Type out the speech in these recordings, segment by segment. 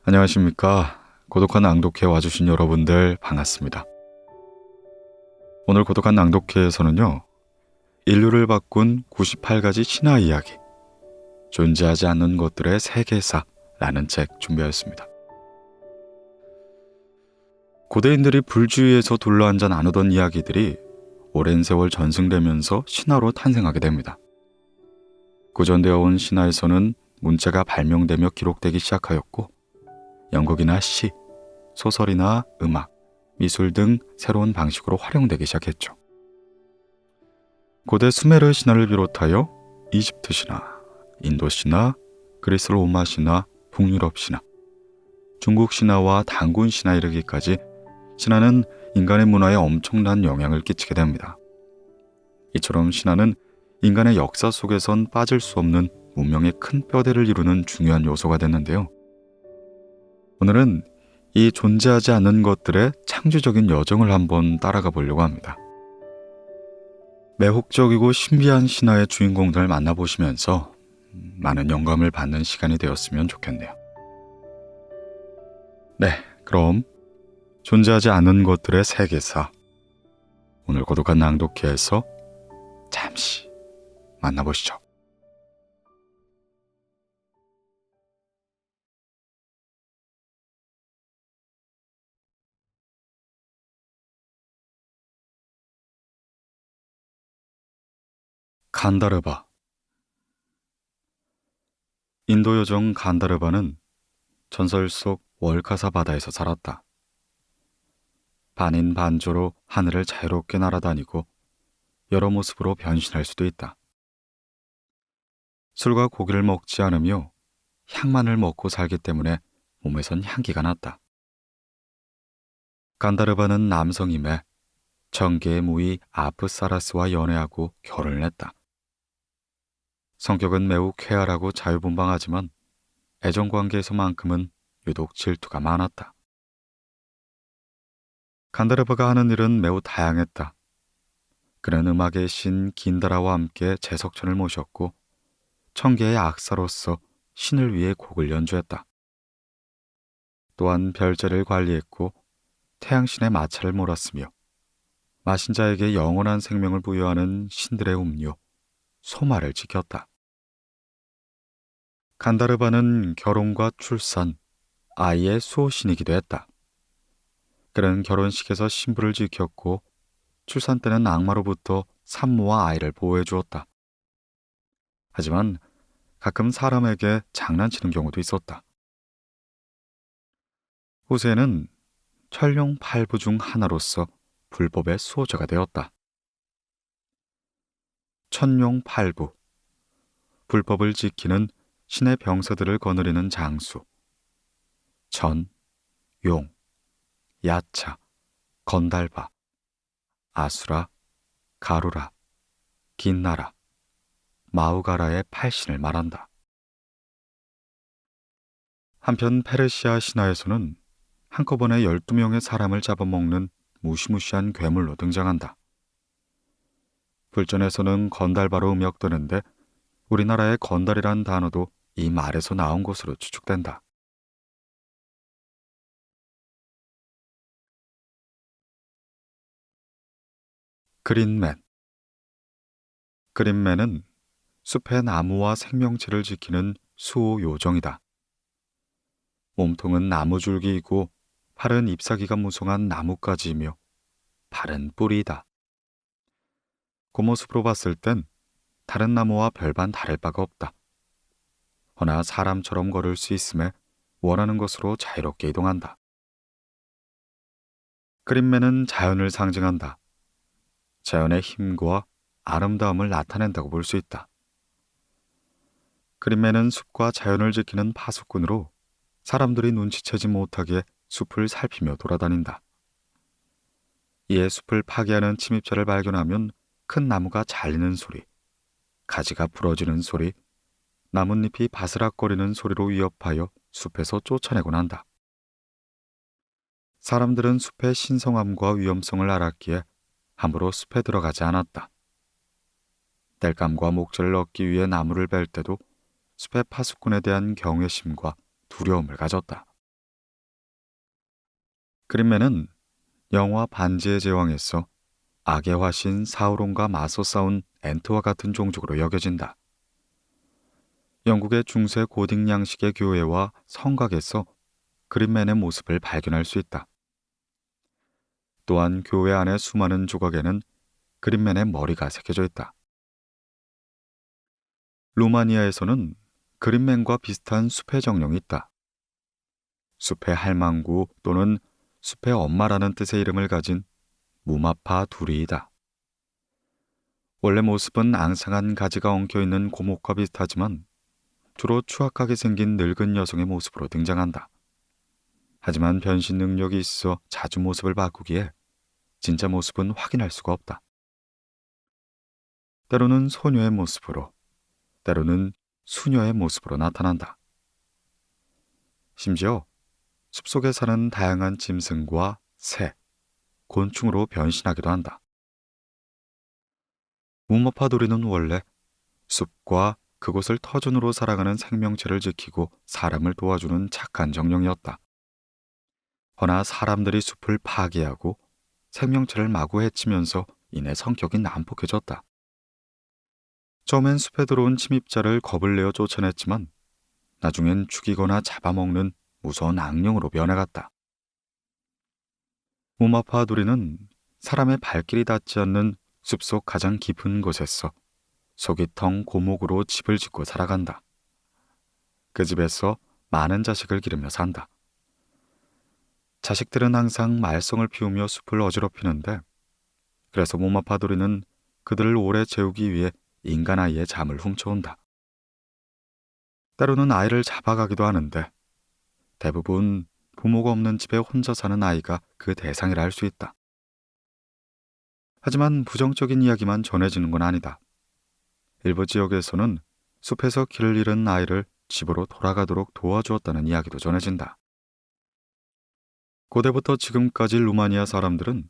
안녕하십니까. 고독한 낭독회 와주신 여러분들 반갑습니다. 오늘 고독한 낭독회에서는요, 인류를 바꾼 98가지 신화 이야기, 존재하지 않는 것들의 세계사라는 책 준비하였습니다. 고대인들이 불주의에서 둘러앉아 나누던 이야기들이 오랜 세월 전승되면서 신화로 탄생하게 됩니다. 구전되어 온 신화에서는 문자가 발명되며 기록되기 시작하였고, 연극이나 시, 소설이나 음악, 미술 등 새로운 방식으로 활용되기 시작했죠. 고대 수메르 신화를 비롯하여 이집트 신화, 인도 신화, 그리스 로마 신화, 북유럽 신화, 중국 신화와 단군 신화 이르기까지 신화는 인간의 문화에 엄청난 영향을 끼치게 됩니다. 이처럼 신화는 인간의 역사 속에선 빠질 수 없는 문명의 큰 뼈대를 이루는 중요한 요소가 됐는데요. 오늘은 이 존재하지 않는 것들의 창조적인 여정을 한번 따라가 보려고 합니다. 매혹적이고 신비한 신화의 주인공들을 만나보시면서 많은 영감을 받는 시간이 되었으면 좋겠네요. 네, 그럼 존재하지 않는 것들의 세계사, 오늘 고독한 낭독회에서 잠시 만나보시죠. 간다르바. 인도 요정 간다르바는 전설 속 월카사 바다에서 살았다. 반인 반조로 하늘을 자유롭게 날아다니고 여러 모습으로 변신할 수도 있다. 술과 고기를 먹지 않으며 향만을 먹고 살기 때문에 몸에선 향기가 났다. 간다르바는 남성임에 정계의 무이 아프사라스와 연애하고 결혼을 했다. 성격은 매우 쾌활하고 자유분방하지만 애정관계에서만큼은 유독 질투가 많았다. 간다르바가 하는 일은 매우 다양했다. 그는 음악의 신 긴다라와 함께 제석천을 모셨고 청계의 악사로서 신을 위해 곡을 연주했다. 또한 별자리를 관리했고 태양신의 마차를 몰았으며 마신 자에게 영원한 생명을 부여하는 신들의 음료, 소마를 지켰다. 간다르바는 결혼과 출산, 아이의 수호신이기도 했다. 그는 결혼식에서 신부를 지켰고 출산 때는 악마로부터 산모와 아이를 보호해 주었다. 하지만 가끔 사람에게 장난치는 경우도 있었다. 후세는 천룡 8부 중 하나로서 불법의 수호자가 되었다. 천룡 8부, 불법을 지키는 신의 병사들을 거느리는 장수. 천, 용, 야차, 건달바, 아수라, 가루라, 긴나라, 마우가라의 8신을 말한다. 한편 페르시아 신화에서는 한꺼번에 12명의 사람을 잡아먹는 무시무시한 괴물로 등장한다. 불전에서는 건달바로 음역되는데 우리나라의 건달이란 단어도 이 말에서 나온 것으로 추측된다. 그린맨. 그린맨은 숲의 나무와 생명체를 지키는 수호 요정이다. 몸통은 나무줄기이고 팔은 잎사귀가 무성한 나뭇가지이며 발은 뿌리이다. 그 모습으로 봤을 땐 다른 나무와 별반 다를 바가 없다. 허나 사람처럼 걸을 수 있음에 원하는 곳으로 자유롭게 이동한다. 그린맨은 자연을 상징한다. 자연의 힘과 아름다움을 나타낸다고 볼 수 있다. 그린맨은 숲과 자연을 지키는 파수꾼으로 사람들이 눈치채지 못하게 숲을 살피며 돌아다닌다. 이에 숲을 파괴하는 침입자를 발견하면 큰 나무가 잘리는 소리, 가지가 부러지는 소리, 나뭇잎이 바스락거리는 소리로 위협하여 숲에서 쫓아내곤 한다. 사람들은 숲의 신성함과 위험성을 알았기에 함부로 숲에 들어가지 않았다. 땔감과 목재를 얻기 위해 나무를 벨 때도 숲의 파수꾼에 대한 경외심과 두려움을 가졌다. 그린맨은 영화 반지의 제왕에서 악의 화신 사우론과 맞서 싸운 엔트와 같은 종족으로 여겨진다. 영국의 중세 고딕 양식의 교회와 성곽에서 그린맨의 모습을 발견할 수 있다. 또한 교회 안의 수많은 조각에는 그린맨의 머리가 새겨져 있다. 루마니아에서는 그린맨과 비슷한 숲의 정령이 있다. 숲의 할망구 또는 숲의 엄마라는 뜻의 이름을 가진 무마파 두리이다. 원래 모습은 앙상한 가지가 엉켜있는 고목과 비슷하지만 주로 추악하게 생긴 늙은 여성의 모습으로 등장한다. 하지만 변신 능력이 있어 자주 모습을 바꾸기에 진짜 모습은 확인할 수가 없다. 때로는 소녀의 모습으로, 때로는 수녀의 모습으로 나타난다. 심지어 숲속에 사는 다양한 짐승과 새, 곤충으로 변신하기도 한다. 무마파도리는 원래 숲과 그곳을 터전으로 살아가는 생명체를 지키고 사람을 도와주는 착한 정령이었다. 허나 사람들이 숲을 파괴하고 생명체를 마구 해치면서 이내 성격이 난폭해졌다. 처음엔 숲에 들어온 침입자를 겁을 내어 쫓아냈지만 나중엔 죽이거나 잡아먹는 무서운 악령으로 변해갔다. 무마파두리는 사람의 발길이 닿지 않는 숲속 가장 깊은 곳에서 속이 텅 고목으로 집을 짓고 살아간다. 그 집에서 많은 자식을 기르며 산다. 자식들은 항상 말썽을 피우며 숲을 어지럽히는데 그래서 무마파두리는 그들을 오래 재우기 위해 인간 아이의 잠을 훔쳐온다. 때로는 아이를 잡아가기도 하는데 대부분 부모가 없는 집에 혼자 사는 아이가 그 대상이라 할 수 있다. 하지만 부정적인 이야기만 전해지는 건 아니다. 일부 지역에서는 숲에서 길을 잃은 아이를 집으로 돌아가도록 도와주었다는 이야기도 전해진다. 고대부터 지금까지 루마니아 사람들은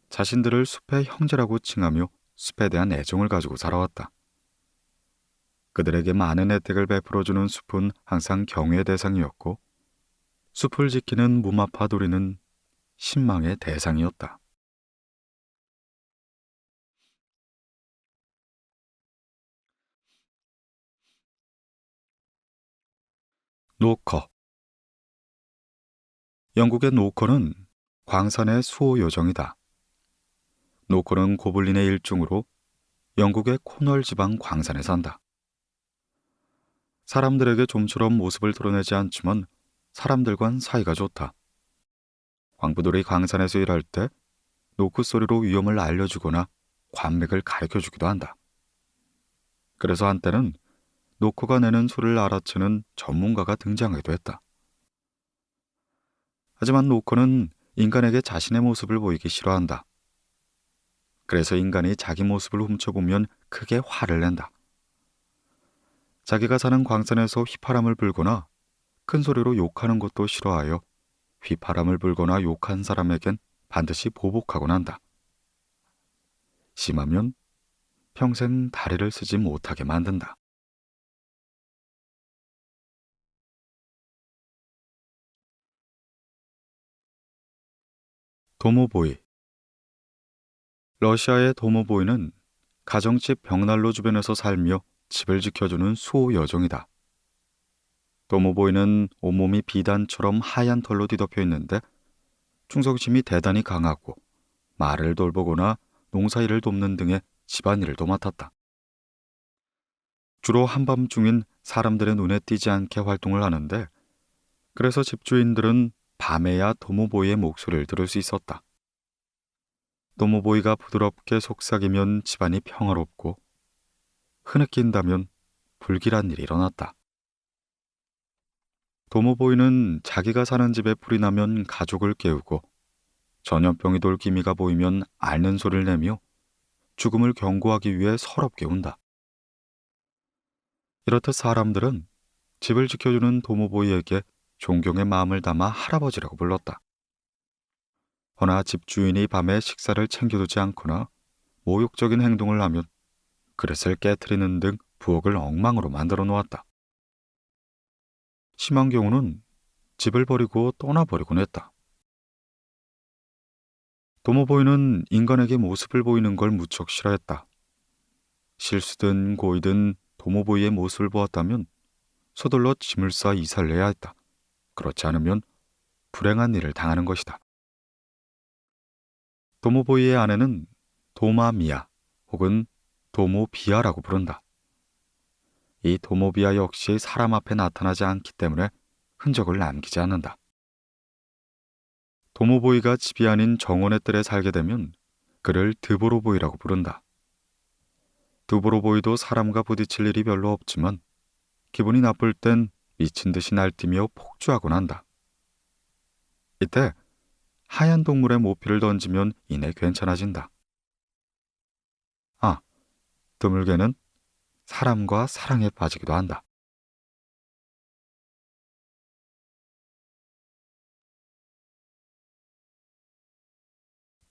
자신들을 숲의 형제라고 칭하며 숲에 대한 애정을 가지고 살아왔다. 그들에게 많은 혜택을 베풀어주는 숲은 항상 경외의 대상이었고 숲을 지키는 무마파도리는 신망의 대상이었다. 노커. 영국의 노커는 광산의 수호 요정이다. 노커는 고블린의 일종으로 영국의 코널 지방 광산에 산다. 사람들에게 좀처럼 모습을 드러내지 않지만 사람들과는 사이가 좋다. 광부들이 광산에서 일할 때 노크 소리로 위험을 알려주거나 관맥을 가르쳐주기도 한다. 그래서 한때는 노크가 내는 소리를 알아채는 전문가가 등장하기도 했다. 하지만 노크는 인간에게 자신의 모습을 보이기 싫어한다. 그래서 인간이 자기 모습을 훔쳐보면 크게 화를 낸다. 자기가 사는 광산에서 휘파람을 불거나 큰 소리로 욕하는 것도 싫어하여 휘파람을 불거나 욕한 사람에겐 반드시 보복하곤 한다. 심하면 평생 다리를 쓰지 못하게 만든다. 도모보이. 러시아의 도모보이는 가정집 벽난로 주변에서 살며 집을 지켜주는 수호 여종이다. 도모보이는 온몸이 비단처럼 하얀 털로 뒤덮여 있는데 충성심이 대단히 강하고 말을 돌보거나 농사일을 돕는 등의 집안일을 도맡았다. 주로 한밤중인 사람들의 눈에 띄지 않게 활동을 하는데 그래서 집주인들은 밤에야 도모보이의 목소리를 들을 수 있었다. 도모보이가 부드럽게 속삭이면 집안이 평화롭고 흐느낀다면 불길한 일이 일어났다. 도모보이는 자기가 사는 집에 불이 나면 가족을 깨우고 전염병이 돌 기미가 보이면 앓는 소리를 내며 죽음을 경고하기 위해 서럽게 운다. 이렇듯 사람들은 집을 지켜주는 도모보이에게 존경의 마음을 담아 할아버지라고 불렀다. 허나 집주인이 밤에 식사를 챙겨두지 않거나 모욕적인 행동을 하면 그릇을 깨트리는 등 부엌을 엉망으로 만들어 놓았다. 심한 경우는 집을 버리고 떠나버리곤 했다. 도모보이는 인간에게 모습을 보이는 걸 무척 싫어했다. 실수든 고의든 도모보이의 모습을 보았다면 서둘러 짐을 싸 이사를 해야 했다. 그렇지 않으면 불행한 일을 당하는 것이다. 도모보이의 아내는 도마미야 혹은 도모비아라고 부른다. 이 도모비아 역시 사람 앞에 나타나지 않기 때문에 흔적을 남기지 않는다. 도모보이가 집이 아닌 정원의 뜰에 살게 되면 그를 드보로보이라고 부른다. 드보로보이도 사람과 부딪힐 일이 별로 없지만 기분이 나쁠 땐 미친 듯이 날뛰며 폭주하곤 한다. 이때 하얀 동물의 모피를 던지면 이내 괜찮아진다. 아, 드물게는 사람과 사랑에 빠지기도 한다.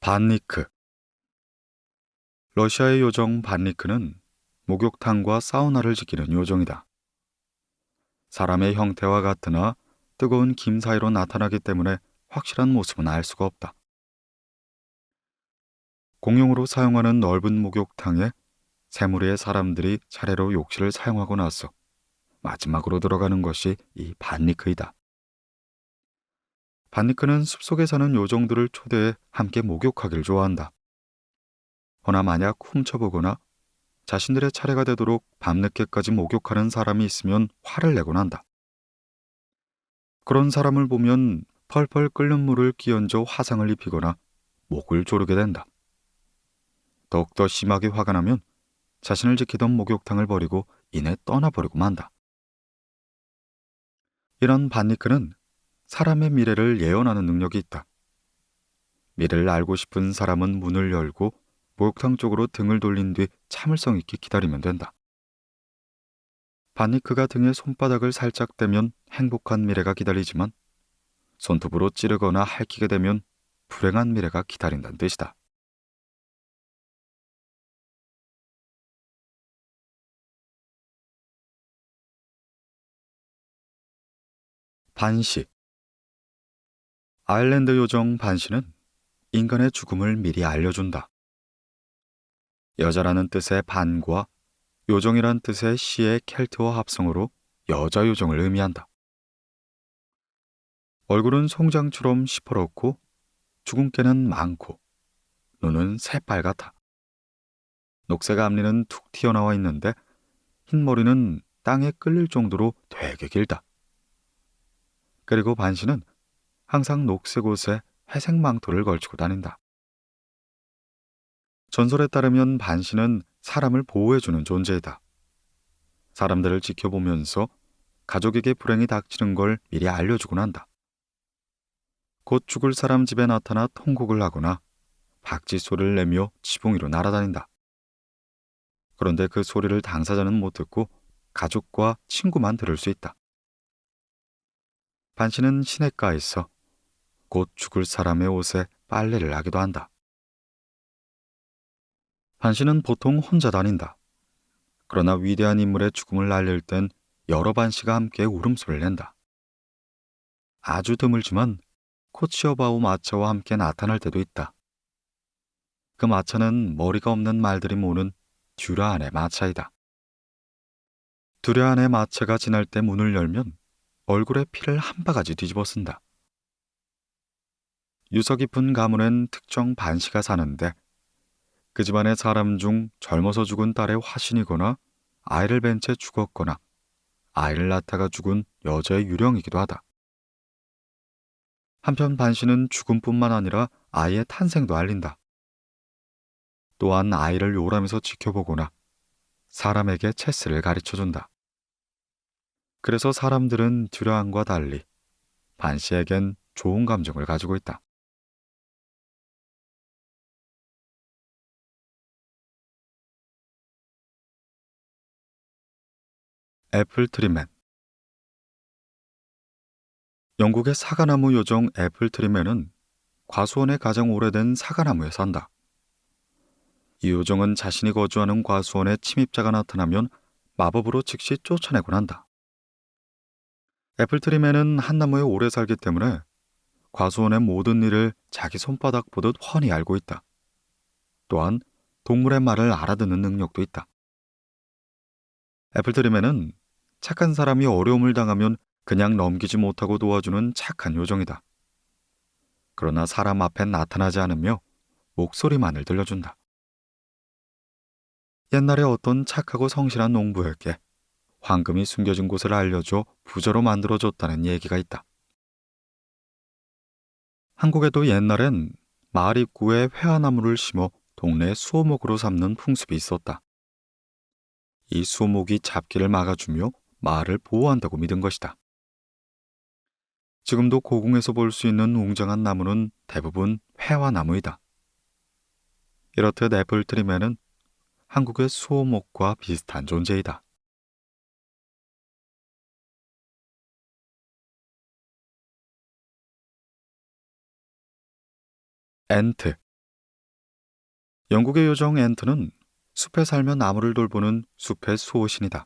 반니크. 러시아의 요정 반니크는 목욕탕과 사우나를 지키는 요정이다. 사람의 형태와 같으나 뜨거운 김 사이로 나타나기 때문에 확실한 모습은 알 수가 없다. 공용으로 사용하는 넓은 목욕탕에 세 무리의 사람들이 차례로 욕실을 사용하고 나서 마지막으로 들어가는 것이 이 반니크이다. 반니크는 숲속에 사는 요정들을 초대해 함께 목욕하기를 좋아한다. 허나 만약 훔쳐보거나 자신들의 차례가 되도록 밤늦게까지 목욕하는 사람이 있으면 화를 내곤 한다. 그런 사람을 보면 펄펄 끓는 물을 끼얹어 화상을 입히거나 목을 조르게 된다. 더욱더 심하게 화가 나면 자신을 지키던 목욕탕을 버리고 이내 떠나버리고 만다. 이런 반니크는 사람의 미래를 예언하는 능력이 있다. 미래를 알고 싶은 사람은 문을 열고 목욕탕 쪽으로 등을 돌린 뒤 참을성 있게 기다리면 된다. 반니크가 등에 손바닥을 살짝 대면 행복한 미래가 기다리지만 손톱으로 찌르거나 핥히게 되면 불행한 미래가 기다린다는 뜻이다. 반시. 아일랜드 요정 반시는 인간의 죽음을 미리 알려준다. 여자라는 뜻의 반과 요정이란 뜻의 시의 켈트어 합성어로 여자 요정을 의미한다. 얼굴은 송장처럼 시퍼렇고 주근깨는 많고 눈은 새빨갛다. 녹색 앞니는 툭 튀어나와 있는데 흰 머리는 땅에 끌릴 정도로 되게 길다. 그리고 반시는 항상 녹색 옷에 회색 망토를 걸치고 다닌다. 전설에 따르면 반시는 사람을 보호해주는 존재이다. 사람들을 지켜보면서 가족에게 불행이 닥치는 걸 미리 알려주곤 한다. 곧 죽을 사람 집에 나타나 통곡을 하거나 박쥐 소리를 내며 지붕 위로 날아다닌다. 그런데 그 소리를 당사자는 못 듣고 가족과 친구만 들을 수 있다. 반시는 시냇가에서 곧 죽을 사람의 옷에 빨래를 하기도 한다. 반시는 보통 혼자 다닌다. 그러나 위대한 인물의 죽음을 알릴 땐 여러 반시가 함께 울음소리를 낸다. 아주 드물지만 코치어바오 마차와 함께 나타날 때도 있다. 그 마차는 머리가 없는 말들이 모는 듀라안의 마차이다. 듀라안의 마차가 지날 때 문을 열면 얼굴에 피를 한 바가지 뒤집어 쓴다. 유서 깊은 가문엔 특정 반시가 사는데 그 집안의 사람 중 젊어서 죽은 딸의 화신이거나 아이를 뵌 채 죽었거나 아이를 낳다가 죽은 여자의 유령이기도 하다. 한편 반시는 죽음뿐만 아니라 아이의 탄생도 알린다. 또한 아이를 요람에서 지켜보거나 사람에게 체스를 가르쳐준다. 그래서 사람들은 듀라안과 달리 반시에겐 좋은 감정을 가지고 있다. 애플트리맨. 영국의 사과나무 요정 애플트리맨은 과수원의 가장 오래된 사과나무에 산다. 이 요정은 자신이 거주하는 과수원에 침입자가 나타나면 마법으로 즉시 쫓아내곤 한다. 애플트리맨은 한 나무에 오래 살기 때문에 과수원의 모든 일을 자기 손바닥 보듯 훤히 알고 있다. 또한 동물의 말을 알아듣는 능력도 있다. 애플트리맨은 착한 사람이 어려움을 당하면 그냥 넘기지 못하고 도와주는 착한 요정이다. 그러나 사람 앞엔 나타나지 않으며 목소리만을 들려준다. 옛날에 어떤 착하고 성실한 농부에게 황금이 숨겨진 곳을 알려줘 부자로 만들어줬다는 얘기가 있다. 한국에도 옛날엔 마을 입구에 회화나무를 심어 동네 수호목으로 삼는 풍습이 있었다. 이 수호목이 잡기를 막아주며 마을을 보호한다고 믿은 것이다. 지금도 고궁에서 볼 수 있는 웅장한 나무는 대부분 회화나무이다. 이렇듯 애플트리맨은 한국의 수호목과 비슷한 존재이다. 엔트. 영국의 요정 엔트는 숲에 살며 나무를 돌보는 숲의 수호신이다.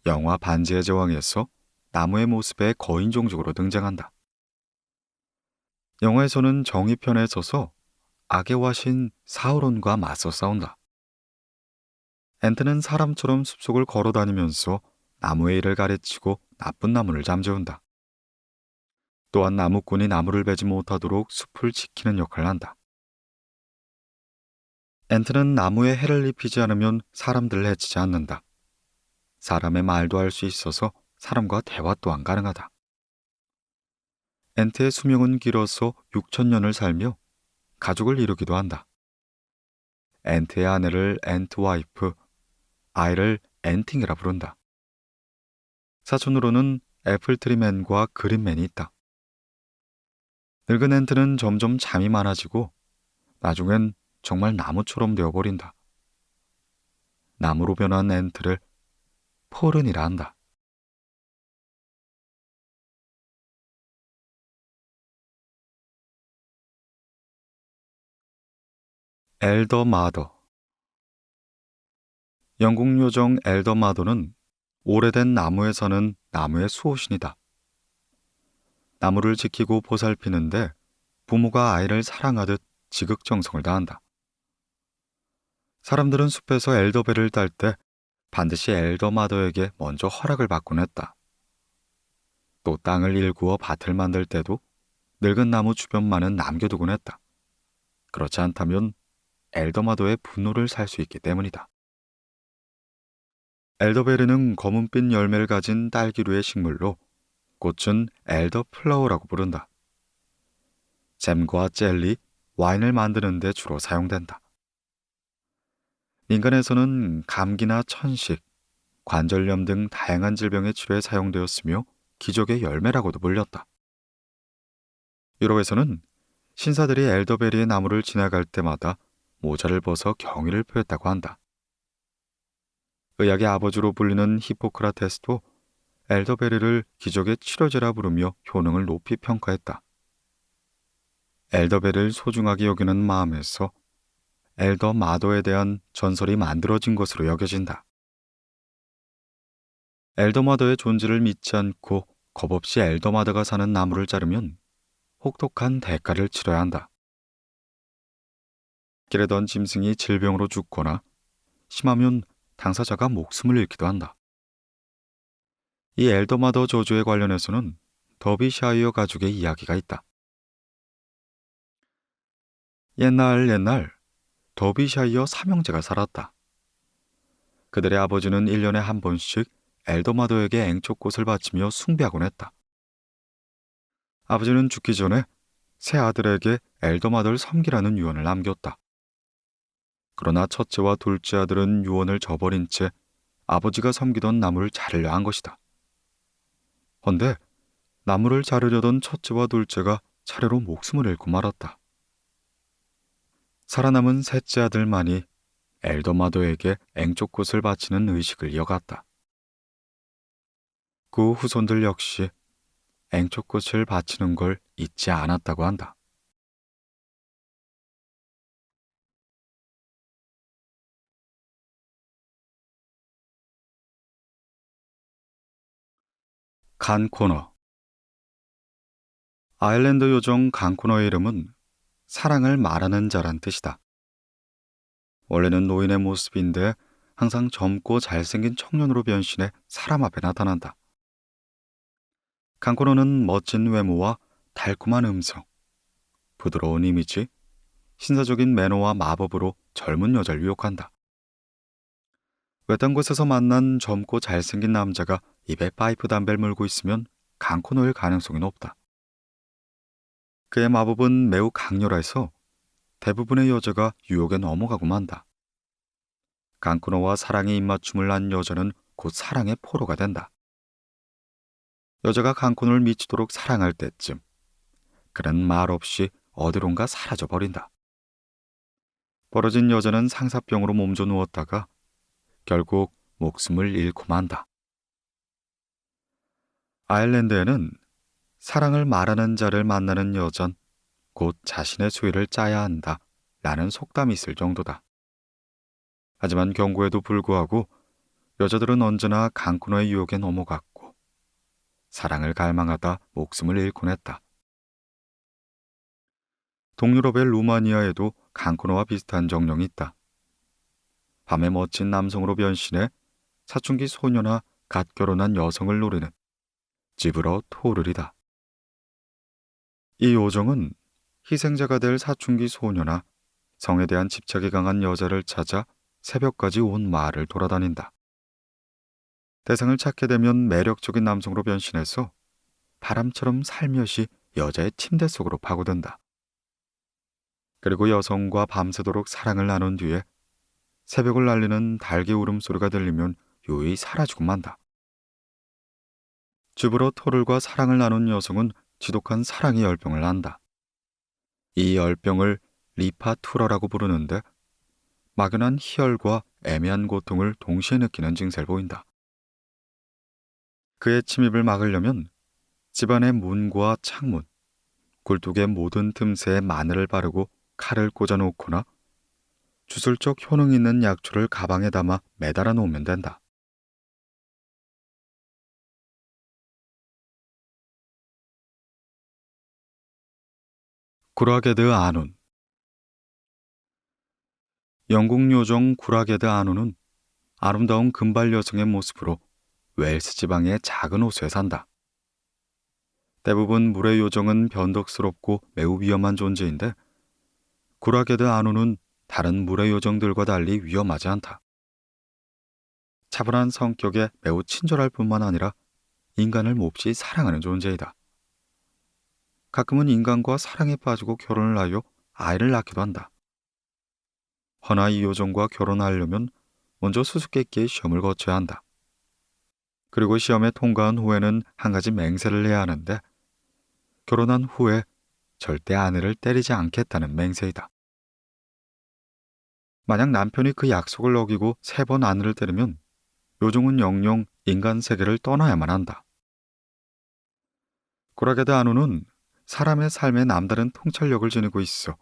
영화 반지의 제왕에서 나무의 모습에 거인종족으로 등장한다. 영화에서는 정의 편에 서서 악의 화신 사우론과 맞서 싸운다. 엔트는 사람처럼 숲속을 걸어다니면서 나무의 일을 가르치고 나쁜 나무를 잠재운다. 또한 나무꾼이 나무를 베지 못하도록 숲을 지키는 역할을 한다. 엔트는 나무에 해를 입히지 않으면 사람들을 해치지 않는다. 사람의 말도 할 수 있어서 사람과 대화 또한 가능하다. 엔트의 수명은 길어서 6,000년을 살며 가족을 이루기도 한다. 엔트의 아내를 엔트와이프, 아이를 엔팅이라 부른다. 사촌으로는 애플트리맨과 그린맨이 있다. 늙은 엔트는 점점 잠이 많아지고 나중엔 정말 나무처럼 되어버린다. 나무로 변한 엔트를 포른이라 한다. 엘더 마더. 영국 요정 엘더 마더는 오래된 나무에 사는 나무의 수호신이다. 나무를 지키고 보살피는데 부모가 아이를 사랑하듯 지극정성을 다한다. 사람들은 숲에서 엘더벨을 딸 때 반드시 엘더 마더에게 먼저 허락을 받곤 했다. 또 땅을 일구어 밭을 만들 때도 늙은 나무 주변만은 남겨두곤 했다. 그렇지 않다면 엘더마더의 분노를 살 수 있기 때문이다. 엘더베리는 검은빛 열매를 가진 딸기류의 식물로 꽃은 엘더 플라워라고 부른다. 잼과 젤리, 와인을 만드는 데 주로 사용된다. 인간에서는 감기나 천식, 관절염 등 다양한 질병의 치료에 사용되었으며 기적의 열매라고도 불렸다. 유럽에서는 신사들이 엘더베리의 나무를 지나갈 때마다 모자를 벗어 경의를 표했다고 한다. 의학의 아버지로 불리는 히포크라테스도 엘더베리를 기적의 치료제라 부르며 효능을 높이 평가했다. 엘더베리를 소중하게 여기는 마음에서 엘더 마더에 대한 전설이 만들어진 것으로 여겨진다. 엘더 마더의 존재를 믿지 않고 겁없이 엘더 마더가 사는 나무를 자르면 혹독한 대가를 치러야 한다. 길에 던 짐승이 질병으로 죽거나 심하면 당사자가 목숨을 잃기도 한다. 이 엘더마더 저주에 관련해서는 더비샤이어 가족의 이야기가 있다. 옛날 더비샤이어 삼형제가 살았다. 그들의 아버지는 1년에 한 번씩 엘더마더에게 앵초꽃을 바치며 숭배하곤 했다. 아버지는 죽기 전에 새 아들에게 엘더마더를 섬기라는 유언을 남겼다. 그러나 첫째와 둘째 아들은 유언을 저버린 채 아버지가 섬기던 나무를 자르려 한 것이다. 헌데 나무를 자르려던 첫째와 둘째가 차례로 목숨을 잃고 말았다. 살아남은 셋째 아들만이 엘더마더에게 앵초꽃을 바치는 의식을 이어갔다. 그 후손들 역시 앵초꽃을 바치는 걸 잊지 않았다고 한다. 간 코너. 아일랜드 요정 강코너의 이름은 사랑을 말하는 자란 뜻이다. 원래는 노인의 모습인데 항상 젊고 잘생긴 청년으로 변신해 사람 앞에 나타난다. 강코너는 멋진 외모와 달콤한 음성, 부드러운 이미지, 신사적인 매너와 마법으로 젊은 여자를 유혹한다. 외딴 곳에서 만난 젊고 잘생긴 남자가 입에 파이프 담배를 물고 있으면 강코너일 가능성이 높다. 그의 마법은 매우 강렬해서 대부분의 여자가 유혹에 넘어가고 만다. 강코너와 사랑의 입맞춤을 한 여자는 곧 사랑의 포로가 된다. 여자가 강코너를 미치도록 사랑할 때쯤 그는 말없이 어디론가 사라져버린다. 벌어진 여자는 상사병으로 몸져 누웠다가 결국 목숨을 잃고 만다. 아일랜드에는 사랑을 말하는 자를 만나는 여잔 곧 자신의 수위를 짜야 한다 라는 속담이 있을 정도다. 하지만 경고에도 불구하고 여자들은 언제나 강코너의 유혹에 넘어갔고 사랑을 갈망하다 목숨을 잃곤 했다. 동유럽의 루마니아에도 강코너와 비슷한 정령이 있다. 밤에 멋진 남성으로 변신해 사춘기 소녀나 갓 결혼한 여성을 노리는 지브러 토르리다. 이 요정은 희생자가 될 사춘기 소녀나 성에 대한 집착이 강한 여자를 찾아 새벽까지 온 마을을 돌아다닌다. 대상을 찾게 되면 매력적인 남성으로 변신해서 바람처럼 살며시 여자의 침대 속으로 파고든다. 그리고 여성과 밤새도록 사랑을 나눈 뒤에 새벽을 날리는 닭의 울음소리가 들리면 요히 사라지고 만다. 주브로 토를과 사랑을 나눈 여성은 지독한 사랑의 열병을 난다. 이 열병을 리파투러라고 부르는데 막연한 희열과 애매한 고통을 동시에 느끼는 증세를 보인다. 그의 침입을 막으려면 집안의 문과 창문, 굴뚝의 모든 틈새에 마늘을 바르고 칼을 꽂아 놓거나 주술적 효능 있는 약초를 가방에 담아 매달아 놓으면 된다. 구라게드 아눈. 영국 요정 구라게드 아눈은 아름다운 금발 여성의 모습으로 웨일스 지방의 작은 호수에 산다. 대부분 물의 요정은 변덕스럽고 매우 위험한 존재인데 구라게드 아눈은 다른 물의 요정들과 달리 위험하지 않다. 차분한 성격에 매우 친절할 뿐만 아니라 인간을 몹시 사랑하는 존재이다. 가끔은 인간과 사랑에 빠지고 결혼을 하여 아이를 낳기도 한다. 허나 이 요정과 결혼하려면 먼저 수수께끼의 시험을 거쳐야 한다. 그리고 시험에 통과한 후에는 한 가지 맹세를 해야 하는데 결혼한 후에 절대 아내를 때리지 않겠다는 맹세이다. 만약 남편이 그 약속을 어기고 3번 아내를 때리면 요정은 영영 인간 세계를 떠나야만 한다. 구라게드 아누는 사람의 삶에 남다른 통찰력을 지니고 있어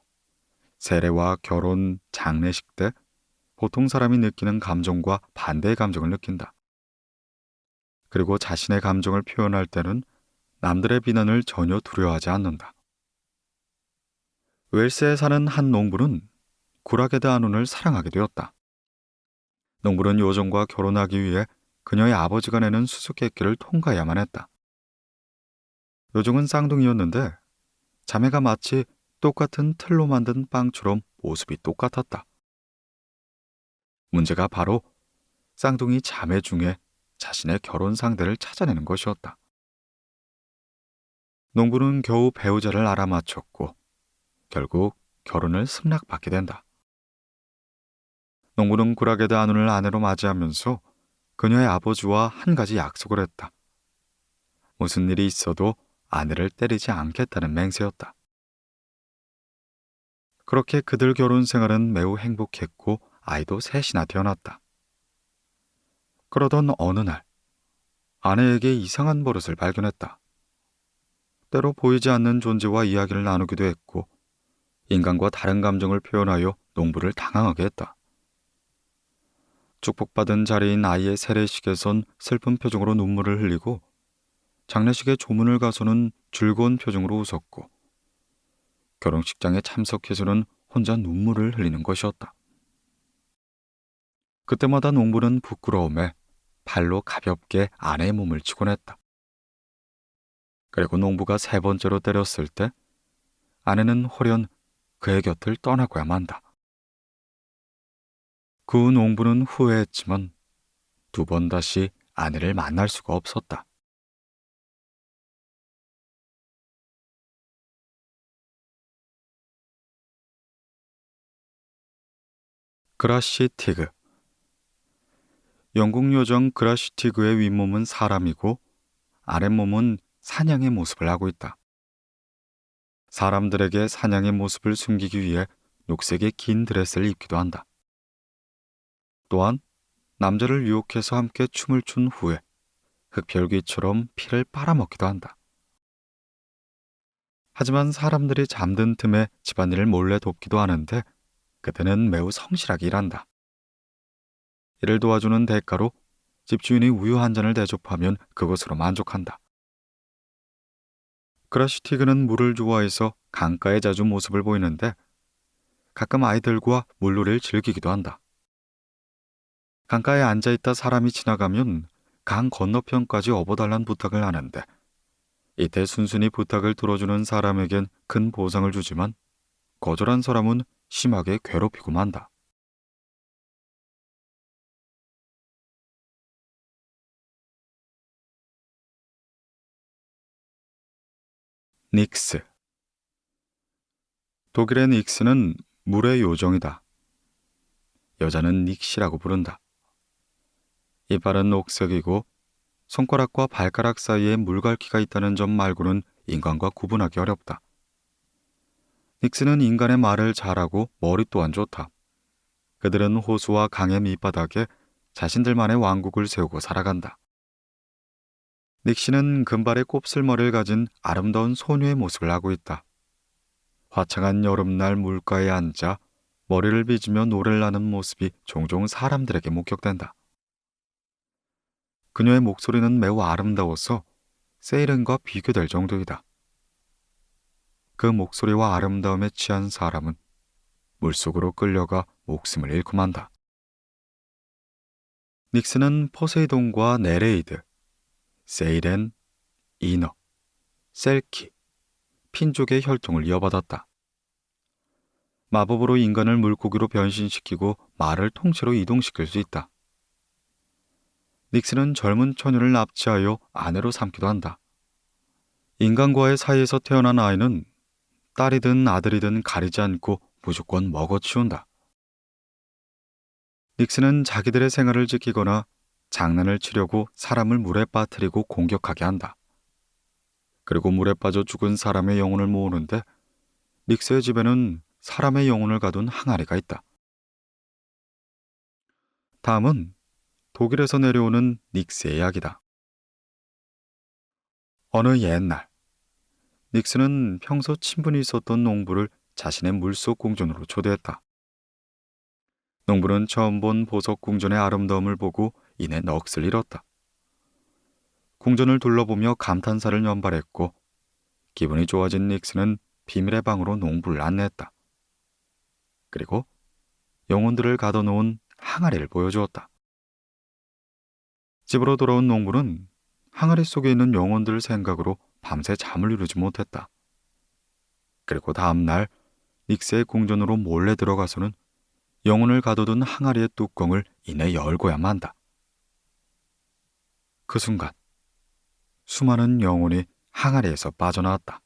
세례와 결혼, 장례식 때 보통 사람이 느끼는 감정과 반대의 감정을 느낀다. 그리고 자신의 감정을 표현할 때는 남들의 비난을 전혀 두려워하지 않는다. 웰스에 사는 한 농부는 구라게드 아눈을 사랑하게 되었다. 농부는 요정과 결혼하기 위해 그녀의 아버지가 내는 수수께끼를 통과해야만 했다. 요정은 쌍둥이였는데 자매가 마치 똑같은 틀로 만든 빵처럼 모습이 똑같았다. 문제가 바로 쌍둥이 자매 중에 자신의 결혼 상대를 찾아내는 것이었다. 농부는 겨우 배우자를 알아맞혔고 결국 결혼을 승낙받게 된다. 농부는 구라게드 아눈을 아내로 맞이하면서 그녀의 아버지와 한 가지 약속을 했다. 무슨 일이 있어도 아내를 때리지 않겠다는 맹세였다. 그렇게 그들 결혼 생활은 매우 행복했고 아이도 셋이나 태어났다. 그러던 어느 날 아내에게 이상한 버릇을 발견했다. 때로 보이지 않는 존재와 이야기를 나누기도 했고 인간과 다른 감정을 표현하여 농부를 당황하게 했다. 축복받은 자리인 아이의 세례식에선 슬픈 표정으로 눈물을 흘리고 장례식에 조문을 가서는 즐거운 표정으로 웃었고 결혼식장에 참석해서는 혼자 눈물을 흘리는 것이었다. 그때마다 농부는 부끄러움에 발로 가볍게 아내의 몸을 치곤 했다. 그리고 농부가 세 번째로 때렸을 때 아내는 홀연 그의 곁을 떠나고야 만다. 그 후 농부는 후회했지만 두 번 다시 아내를 만날 수가 없었다. 그라시 티그. 영국 요정 그라시 티그의 윗몸은 사람이고 아랫몸은 사냥의 모습을 하고 있다. 사람들에게 사냥의 모습을 숨기기 위해 녹색의 긴 드레스를 입기도 한다. 또한 남자를 유혹해서 함께 춤을 춘 후에 흡혈귀처럼 피를 빨아먹기도 한다. 하지만 사람들이 잠든 틈에 집안일을 몰래 돕기도 하는데 그때는 매우 성실하게 일한다. 이를 도와주는 대가로 집주인이 우유 한 잔을 대접하면 그것으로 만족한다. 그라시티그는 물을 좋아해서 강가에 자주 모습을 보이는데 가끔 아이들과 물놀이를 즐기기도 한다. 강가에 앉아있다 사람이 지나가면 강 건너편까지 업어달란 부탁을 하는데 이때 순순히 부탁을 들어주는 사람에겐 큰 보상을 주지만 거절한 사람은 심하게 괴롭히고 만다. 닉스. 독일의 닉스는 물의 요정이다. 여자는 닉시라고 부른다. 이빨은 녹색이고 손가락과 발가락 사이에 물갈퀴가 있다는 점 말고는 인간과 구분하기 어렵다. 닉스는 인간의 말을 잘하고 머리 또한 좋다. 그들은 호수와 강의 밑바닥에 자신들만의 왕국을 세우고 살아간다. 닉시는 금발의 곱슬머리를 가진 아름다운 소녀의 모습을 하고 있다. 화창한 여름날 물가에 앉아 머리를 빗으며 노래를 하는 모습이 종종 사람들에게 목격된다. 그녀의 목소리는 매우 아름다워서 세이렌과 비교될 정도이다. 그 목소리와 아름다움에 취한 사람은 물속으로 끌려가 목숨을 잃고 만다. 닉스는 포세이돈과 네레이드, 세이렌, 이너, 셀키, 핀족의 혈통을 이어받았다. 마법으로 인간을 물고기로 변신시키고 말을 통째로 이동시킬 수 있다. 닉스는 젊은 처녀를 납치하여 아내로 삼기도 한다. 인간과의 사이에서 태어난 아이는 딸이든 아들이든 가리지 않고 무조건 먹어치운다. 닉스는 자기들의 생활을 지키거나 장난을 치려고 사람을 물에 빠뜨리고 공격하게 한다. 그리고 물에 빠져 죽은 사람의 영혼을 모으는데 닉스의 집에는 사람의 영혼을 가둔 항아리가 있다. 다음은 독일에서 내려오는 닉스의 이야기다. 어느 옛날 닉스는 평소 친분이 있었던 농부를 자신의 물속 궁전으로 초대했다. 농부는 처음 본 보석 궁전의 아름다움을 보고 이내 넋을 잃었다. 궁전을 둘러보며 감탄사를 연발했고 기분이 좋아진 닉스는 비밀의 방으로 농부를 안내했다. 그리고 영혼들을 가둬놓은 항아리를 보여주었다. 집으로 돌아온 농부는 항아리 속에 있는 영혼들 생각으로 밤새 잠을 이루지 못했다. 그리고 다음날 닉스의 궁전으로 몰래 들어가서는 영혼을 가둬둔 항아리의 뚜껑을 이내 열고야 만다. 그 순간 수많은 영혼이 항아리에서 빠져나왔다.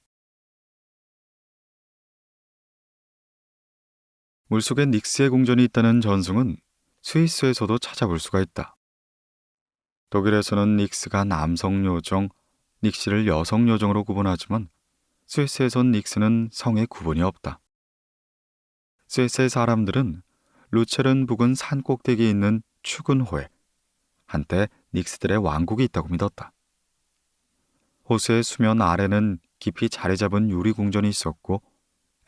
물속에 닉스의 궁전이 있다는 전승은 스위스에서도 찾아볼 수가 있다. 독일에서는 닉스가 남성 요정, 닉시를 여성 요정으로 구분하지만 스위스에선 닉스는 성에 구분이 없다. 스위스의 사람들은 루체른 부근 산 꼭대기에 있는 추근호에 한때 닉스들의 왕국이 있다고 믿었다. 호수의 수면 아래는 깊이 자리 잡은 유리 궁전이 있었고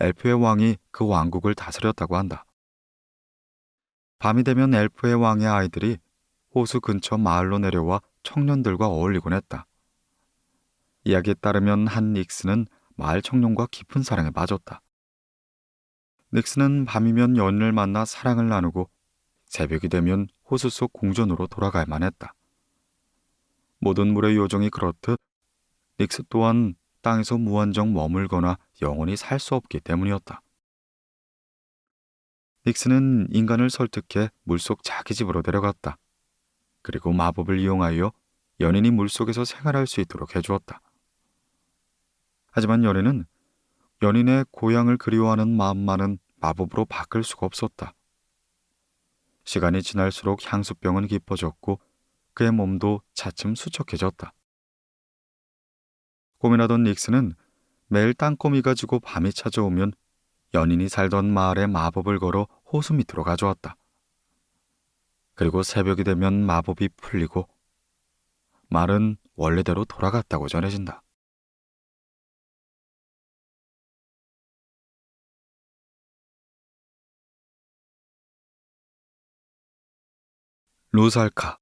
엘프의 왕이 그 왕국을 다스렸다고 한다. 밤이 되면 엘프의 왕의 아이들이 호수 근처 마을로 내려와 청년들과 어울리곤 했다. 이야기에 따르면 한 닉스는 마을 청년과 깊은 사랑에 빠졌다. 닉스는 밤이면 연인을 만나 사랑을 나누고 새벽이 되면 호수 속 궁전으로 돌아갈만 했다. 모든 물의 요정이 그렇듯 닉스 또한 땅에서 무한정 머물거나 영원히 살 수 없기 때문이었다. 닉스는 인간을 설득해 물속 자기 집으로 데려갔다. 그리고 마법을 이용하여 연인이 물속에서 생활할 수 있도록 해주었다. 하지만 연인은 연인의 고향을 그리워하는 마음만은 마법으로 바꿀 수가 없었다. 시간이 지날수록 향수병은 깊어졌고 그의 몸도 차츰 수척해졌다. 고민하던 닉스는 매일 땅거미가 지고 밤이 찾아오면 연인이 살던 마을에 마법을 걸어 호수 밑으로 가져왔다. 그리고 새벽이 되면 마법이 풀리고 말은 원래대로 돌아갔다고 전해진다. 루살카.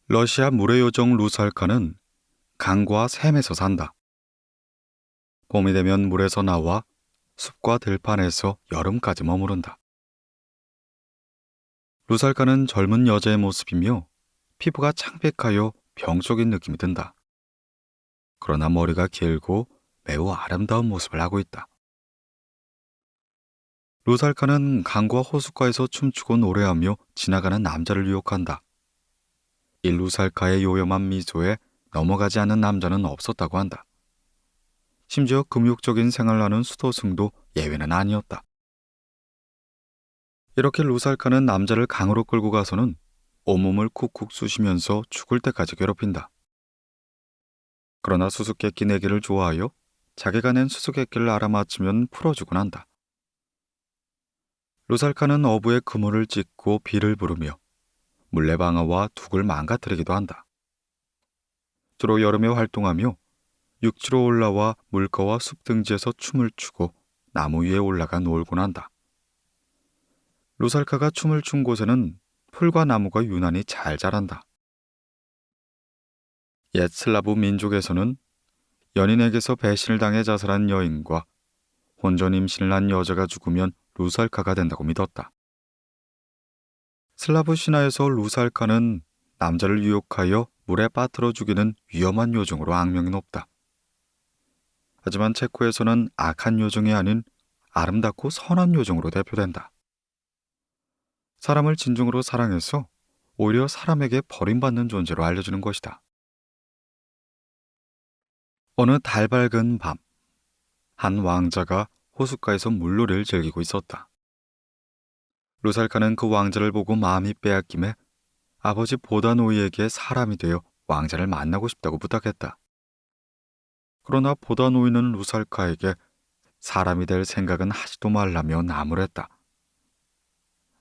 러시아 물의 요정 루살카는 강과 샘에서 산다. 봄이 되면 물에서 나와 숲과 들판에서 여름까지 머무른다. 루살카는 젊은 여자의 모습이며 피부가 창백하여 병적인 느낌이 든다. 그러나 머리가 길고 매우 아름다운 모습을 하고 있다. 루살카는 강과 호숫가에서 춤추고 노래하며 지나가는 남자를 유혹한다. 이 루살카의 요염한 미소에 넘어가지 않는 남자는 없었다고 한다. 심지어 금욕적인 생활을 하는 수도승도 예외는 아니었다. 이렇게 루살카는 남자를 강으로 끌고 가서는 온몸을 쿡쿡 쑤시면서 죽을 때까지 괴롭힌다. 그러나 수수께끼 내기를 좋아하여 자기가 낸 수수께끼를 알아맞히면 풀어주곤 한다. 루살카는 어부의 그물을 찢고 비를 부르며 물레방아와 둑을 망가뜨리기도 한다. 주로 여름에 활동하며 육지로 올라와 물가와 숲 등지에서 춤을 추고 나무 위에 올라가 놀곤 한다. 루살카가 춤을 춘 곳에는 풀과 나무가 유난히 잘 자란다. 옛 슬라브 민족에서는 연인에게서 배신을 당해 자살한 여인과 혼전 임신을 한 여자가 죽으면 루살카가 된다고 믿었다. 슬라브 신화에서 루살카는 남자를 유혹하여 물에 빠뜨려 죽이는 위험한 요정으로 악명이 높다. 하지만 체코에서는 악한 요정이 아닌 아름답고 선한 요정으로 대표된다. 사람을 진정으로 사랑해서 오히려 사람에게 버림받는 존재로 알려주는 것이다. 어느 달밝은 밤, 한 왕자가 호숫가에서 물놀이를 즐기고 있었다. 루살카는 그 왕자를 보고 마음이 빼앗김에 아버지 보다노이에게 사람이 되어 왕자를 만나고 싶다고 부탁했다. 그러나 보다노이는 루살카에게 사람이 될 생각은 하지도 말라며 나무랬다.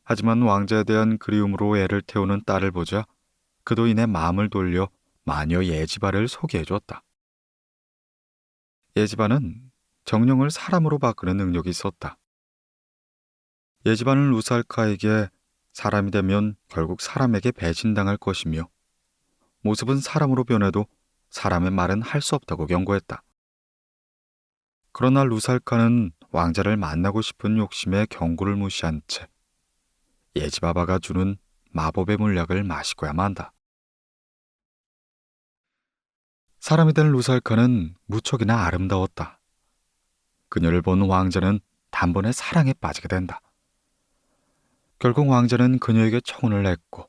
하지만 왕자에 대한 그리움으로 애를 태우는 딸을 보자 그도 이내 마음을 돌려 마녀 예지바를 소개해줬다. 예지바는 정령을 사람으로 바꾸는 능력이 있었다. 예지바는 루살카에게 사람이 되면 결국 사람에게 배신당할 것이며 모습은 사람으로 변해도 사람의 말은 할 수 없다고 경고했다. 그러나 루살카는 왕자를 만나고 싶은 욕심에 경고를 무시한 채 예지바바가 주는 마법의 물약을 마시고야 만다. 사람이 된 루살카는 무척이나 아름다웠다. 그녀를 본 왕자는 단번에 사랑에 빠지게 된다. 결국 왕자는 그녀에게 청혼을 했고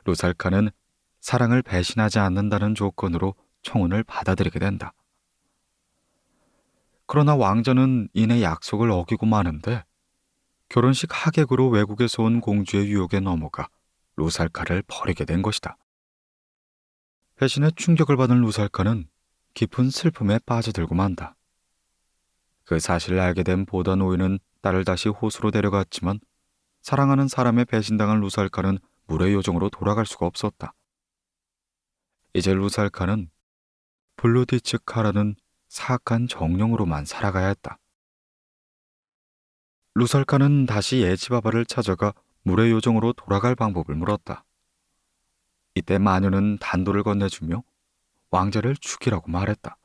루살카는 사랑을 배신하지 않는다는 조건으로 청혼을 받아들이게 된다. 그러나 왕자는 이내 약속을 어기고 마는데 결혼식 하객으로 외국에서 온 공주의 유혹에 넘어가 루살카를 버리게 된 것이다. 배신의 충격을 받은 루살카는 깊은 슬픔에 빠져들고 만다. 그 사실을 알게 된 보다노이는 딸을 다시 호수로 데려갔지만 사랑하는 사람의 배신당한 루살카는 물의 요정으로 돌아갈 수가 없었다. 이제 루살카는 블루디츠카라는 사악한 정령으로만 살아가야 했다. 루살카는 다시 예지바바를 찾아가 물의 요정으로 돌아갈 방법을 물었다. 이때 마녀는 단도를 건네주며 왕자를 죽이라고 말했다.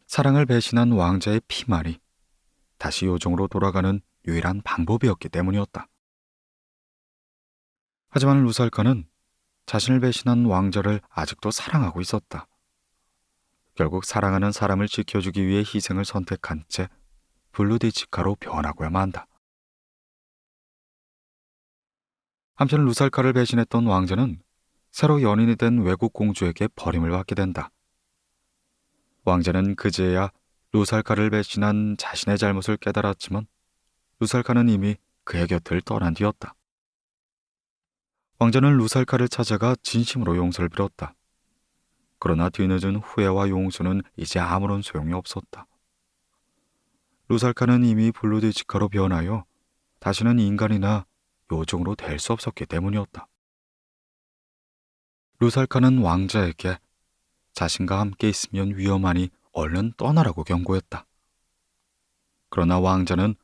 사랑을 배신한 왕자의 피말이 다시 요정으로 돌아가는 유일한 방법이었기 때문이었다. 하지만 루살카는 자신을 배신한 왕자를 아직도 사랑하고 있었다. 결국 사랑하는 사람을 지켜주기 위해 희생을 선택한 채 블루디치카로 변하고야 만다. 한편 루살카를 배신했던 왕자는 새로 연인이 된 외국 공주에게 버림을 받게 된다. 왕자는 그제야 루살카를 배신한 자신의 잘못을 깨달았지만 루살카는 이미 그의 곁을 떠난 뒤였다. 왕자는 루살카를 찾아가 진심으로 용서를 빌었다. 그러나 뒤늦은 후회와 용서는 이제 아무런 소용이 없었다. 루살카는 이미 블루디치카로 변하여 다시는 인간이나 요정으로 될 수 없었기 때문이었다. 루살카는 왕자에게 자신과 함께 있으면 위험하니 얼른 떠나라고 경고했다. 그러나 왕자는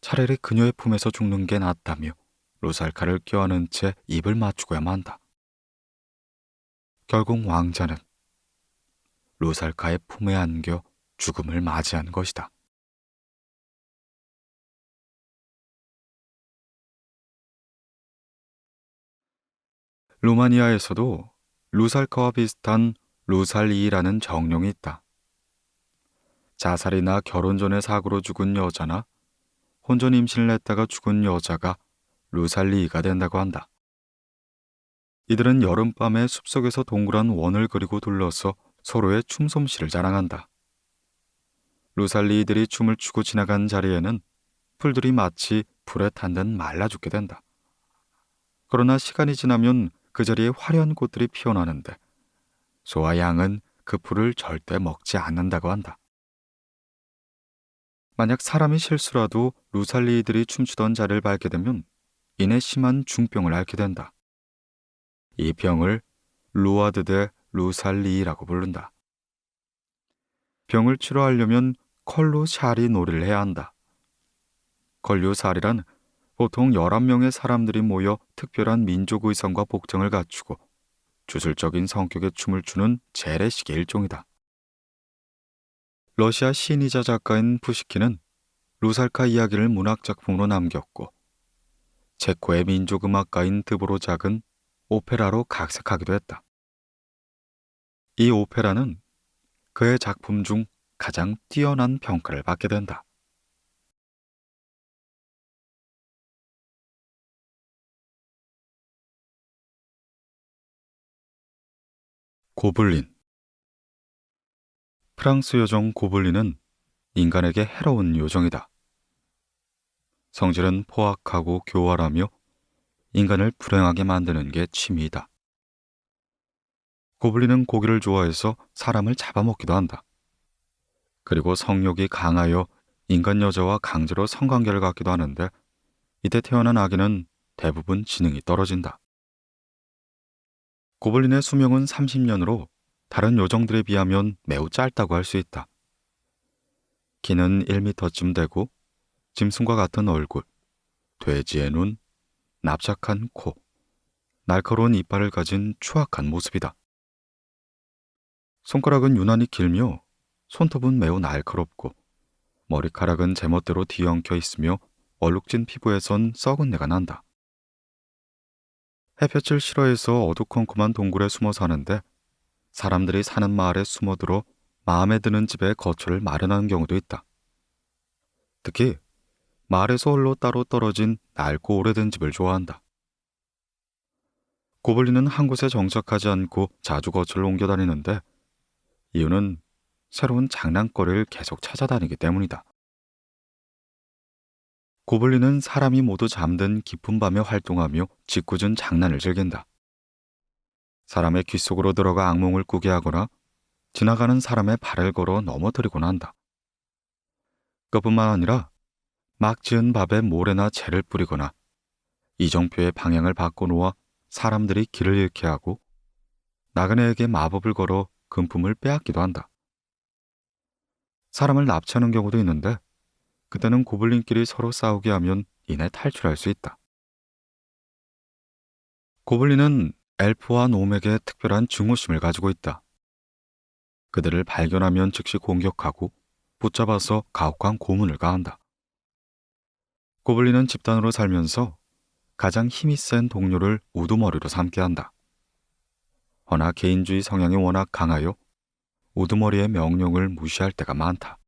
차라리 그녀의 품에서 죽는 게 낫다며 루살카를 껴안은 채 입을 맞추고야만 한다. 결국 왕자는 루살카의 품에 안겨 죽음을 맞이한 것이다. 루마니아에서도 루살카와 비슷한 루살리라는 정령이 있다. 자살이나 결혼 전에 사고로 죽은 여자나 혼전 임신을 했다가 죽은 여자가 루살리가 된다고 한다. 이들은 여름밤에 숲속에서 동그란 원을 그리고 둘러서 서로의 춤솜씨를 자랑한다. 루살리들이 춤을 추고 지나간 자리에는 풀들이 마치 불에 탄 듯 말라 죽게 된다. 그러나 시간이 지나면 그 자리에 화려한 꽃들이 피어나는데 소와 양은 그 풀을 절대 먹지 않는다고 한다. 만약 사람이 실수라도 루살리들이 춤추던 자리를 밟게 되면 이내 심한 중병을 앓게 된다. 이 병을 루아드 데 루살리라고 부른다. 병을 치료하려면 컬루샤리 놀이를 해야 한다. 컬루샤리란 보통 11명의 사람들이 모여 특별한 민족 의상과 복장을 갖추고 주술적인 성격의 춤을 추는 재래식의 일종이다. 러시아 시인이자 작가인 푸시킨은 루살카 이야기를 문학작품으로 남겼고 체코의 민족음악가인 드보로작은 오페라로 각색하기도 했다. 이 오페라는 그의 작품 중 가장 뛰어난 평가를 받게 된다. 고블린. 프랑스 요정 고블린은 인간에게 해로운 요정이다. 성질은 포악하고 교활하며 인간을 불행하게 만드는 게 취미이다. 고블린은 고기를 좋아해서 사람을 잡아먹기도 한다. 그리고 성욕이 강하여 인간 여자와 강제로 성관계를 갖기도 하는데 이때 태어난 아기는 대부분 지능이 떨어진다. 고블린의 수명은 30년으로 다른 요정들에 비하면 매우 짧다고 할 수 있다. 키는 1m쯤 되고 짐승과 같은 얼굴, 돼지의 눈, 납작한 코, 날카로운 이빨을 가진 추악한 모습이다. 손가락은 유난히 길며 손톱은 매우 날카롭고 머리카락은 제멋대로 뒤엉켜 있으며 얼룩진 피부에선 썩은 내가 난다. 햇볕을 싫어해서 어두컴컴한 동굴에 숨어 사는데 사람들이 사는 마을에 숨어들어 마음에 드는 집에 거처를 마련하는 경우도 있다. 특히 마을에서 홀로 따로 떨어진 낡고 오래된 집을 좋아한다. 고블린은 한 곳에 정착하지 않고 자주 거처를 옮겨 다니는데 이유는 새로운 장난거리를 계속 찾아다니기 때문이다. 고블린은 사람이 모두 잠든 깊은 밤에 활동하며 짓궂은 장난을 즐긴다. 사람의 귓속으로 들어가 악몽을 꾸게 하거나 지나가는 사람의 발을 걸어 넘어뜨리곤 한다. 그뿐만 아니라 막 지은 밥에 모래나 재를 뿌리거나 이정표의 방향을 바꿔놓아 사람들이 길을 잃게 하고 나그네에게 마법을 걸어 금품을 빼앗기도 한다. 사람을 납치하는 경우도 있는데 그때는 고블린끼리 서로 싸우게 하면 이내 탈출할 수 있다. 고블린은 엘프와 놈에게 특별한 증오심을 가지고 있다. 그들을 발견하면 즉시 공격하고 붙잡아서 가혹한 고문을 가한다. 고블린은 집단으로 살면서 가장 힘이 센 동료를 우두머리로 삼게 한다. 허나 개인주의 성향이 워낙 강하여 우두머리의 명령을 무시할 때가 많다.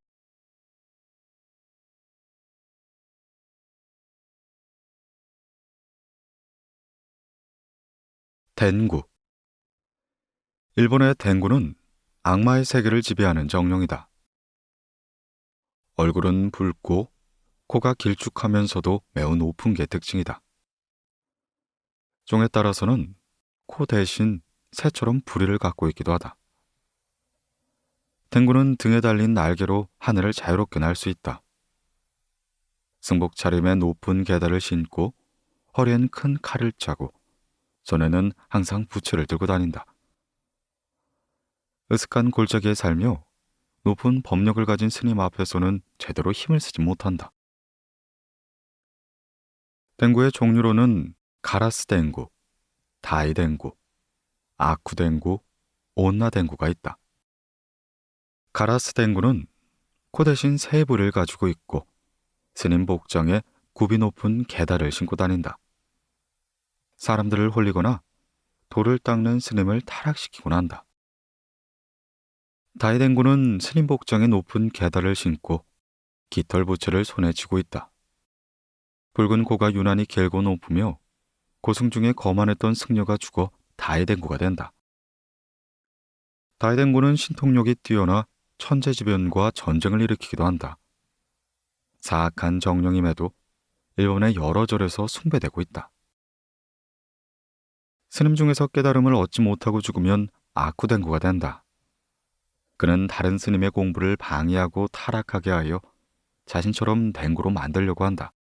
덴구. 일본의 덴구는 악마의 세계를 지배하는 정령이다. 얼굴은 붉고 코가 길쭉하면서도 매우 높은 게 특징이다. 종에 따라서는 코 대신 새처럼 부리를 갖고 있기도 하다. 댕구는 등에 달린 날개로 하늘을 자유롭게 날 수 있다. 승복 차림에 높은 게다를 신고 허리엔 큰 칼을 차고 손에는 항상 부채를 들고 다닌다. 으슥한 골짜기에 살며 높은 법력을 가진 스님 앞에서는 제대로 힘을 쓰지 못한다. 댕구의 종류로는 가라스 댕구, 다이 댕구, 아쿠 댕구, 온나 댕구가 있다. 가라스 댕구는 코 대신 새 부리를 가지고 있고 스님 복장에 굽이 높은 게다를 신고 다닌다. 사람들을 홀리거나 돌을 닦는 스님을 타락시키곤 한다. 다이댕구는 스님 복장에 높은 게다를 신고 깃털 부채를 손에 쥐고 있다. 붉은 코가 유난히 길고 높으며 고승 중에 거만했던 승려가 죽어 다이댕구가 된다. 다이댕구는 신통력이 뛰어나 천재지변과 전쟁을 일으키기도 한다. 사악한 정령임에도 일본의 여러 절에서 숭배되고 있다. 스님 중에서 깨달음을 얻지 못하고 죽으면 아쿠댕구가 된다. 그는 다른 스님의 공부를 방해하고 타락하게 하여 자신처럼 댕구로 만들려고 한다.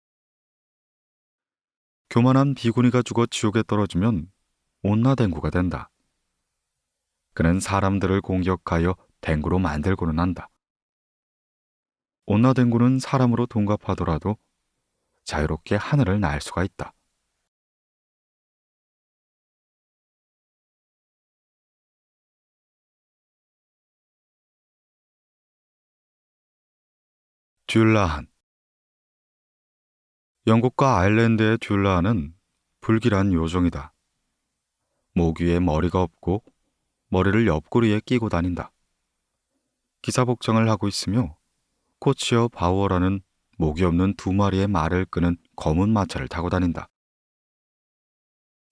교만한 비구니가 죽어 지옥에 떨어지면 온나댕구가 된다. 그는 사람들을 공격하여 댕구로 만들고는 한다. 온나댕구는 사람으로 동갑하더라도 자유롭게 하늘을 날 수가 있다. 듀라한. 영국과 아일랜드의 듀라한은 불길한 요정이다. 목 위에 머리가 없고 머리를 옆구리에 끼고 다닌다. 기사 복장을 하고 있으며 코치어 바우어라는 목이 없는 두 마리의 말을 끄는 검은 마차를 타고 다닌다.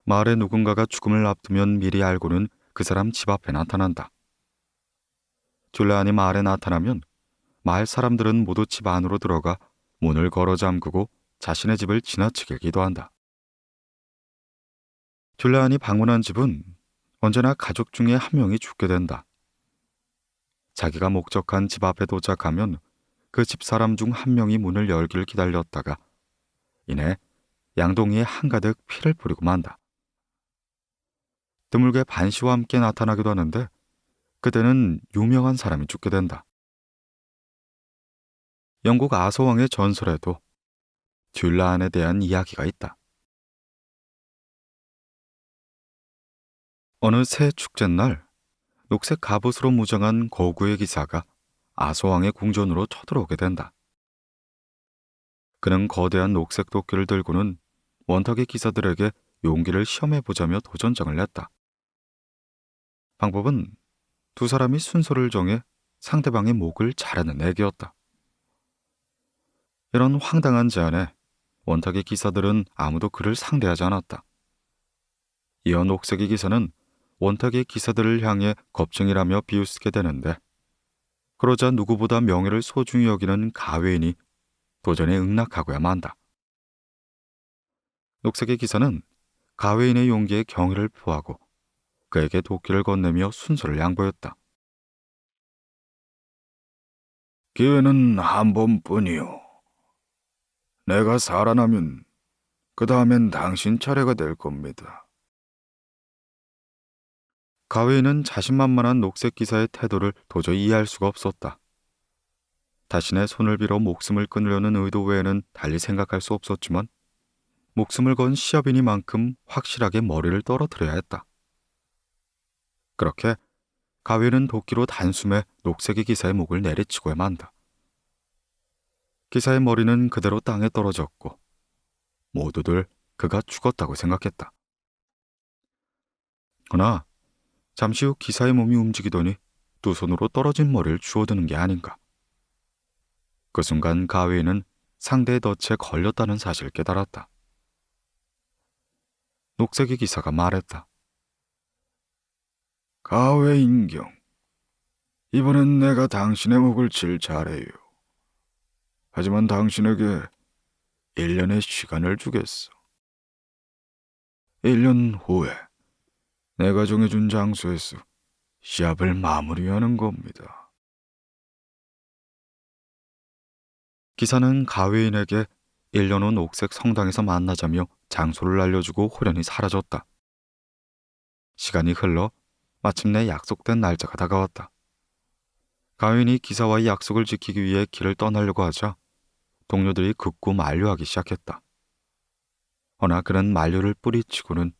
마을에 누군가가 죽음을 앞두면 미리 알고는 그 사람 집 앞에 나타난다. 듀라한이 마을에 나타나면 마을 사람들은 모두 집 안으로 들어가 문을 걸어 잠그고 자신의 집을 지나치게 기도한다. 듀라한이 방문한 집은 언제나 가족 중에 한 명이 죽게 된다. 자기가 목적한 집 앞에 도착하면 그 집 사람 중 한 명이 문을 열기를 기다렸다가 이내 양동이에 한가득 피를 뿌리고 만다. 드물게 반시와 함께 나타나기도 하는데 그때는 유명한 사람이 죽게 된다. 영국 아서왕의 전설에도 듀라한에 대한 이야기가 있다. 어느 새 축제날 녹색 갑옷으로 무장한 거구의 기사가 아서왕의 궁전으로 쳐들어오게 된다. 그는 거대한 녹색 도끼를 들고는 원탁의 기사들에게 용기를 시험해보자며 도전장을 냈다. 방법은 두 사람이 순서를 정해 상대방의 목을 자르는 내기였다. 이런 황당한 제안에 원탁의 기사들은 아무도 그를 상대하지 않았다. 이어 녹색의 기사는 원탁의 기사들을 향해 겁쟁이라며 비웃게 되는데 그러자 누구보다 명예를 소중히 여기는 가외인이 도전에 응낙하고야 만다. 녹색의 기사는 가외인의 용기에 경의를 표하고 그에게 도끼를 건네며 순서를 양보했다. 기회는 한 번뿐이요. 내가 살아나면 그 다음엔 당신 차례가 될 겁니다. 가웨이는 자신만만한 녹색 기사의 태도를 도저히 이해할 수가 없었다. 자신의 손을 빌어 목숨을 끊으려는 의도 외에는 달리 생각할 수 없었지만 목숨을 건 시합이니만큼 확실하게 머리를 떨어뜨려야 했다. 그렇게 가위는 도끼로 단숨에 녹색이 기사의 목을 내리치고야 만다. 기사의 머리는 그대로 땅에 떨어졌고 모두들 그가 죽었다고 생각했다. 그러나 잠시 후 기사의 몸이 움직이더니 두 손으로 떨어진 머리를 주워드는 게 아닌가. 그 순간 가위는 상대의 덫에 걸렸다는 사실을 깨달았다. 녹색이 기사가 말했다. 가외 인경, 이번엔 내가 당신의 목을 칠 차례요. 하지만 당신에게 1년의 시간을 주겠어. 1년 후에 내가 정해준 장소에서 시합을 마무리하는 겁니다. 기사는 가외인에게 1년 후 녹색 성당에서 만나자며 장소를 알려주고 호련히 사라졌다. 시간이 흘러 마침내 약속된 날짜가 다가왔다. 가윈이 기사와의 약속을 지키기 위해 길을 떠나려고 하자 동료들이 극구 만류하기 시작했다. 허나 그는 만류를 뿌리치고는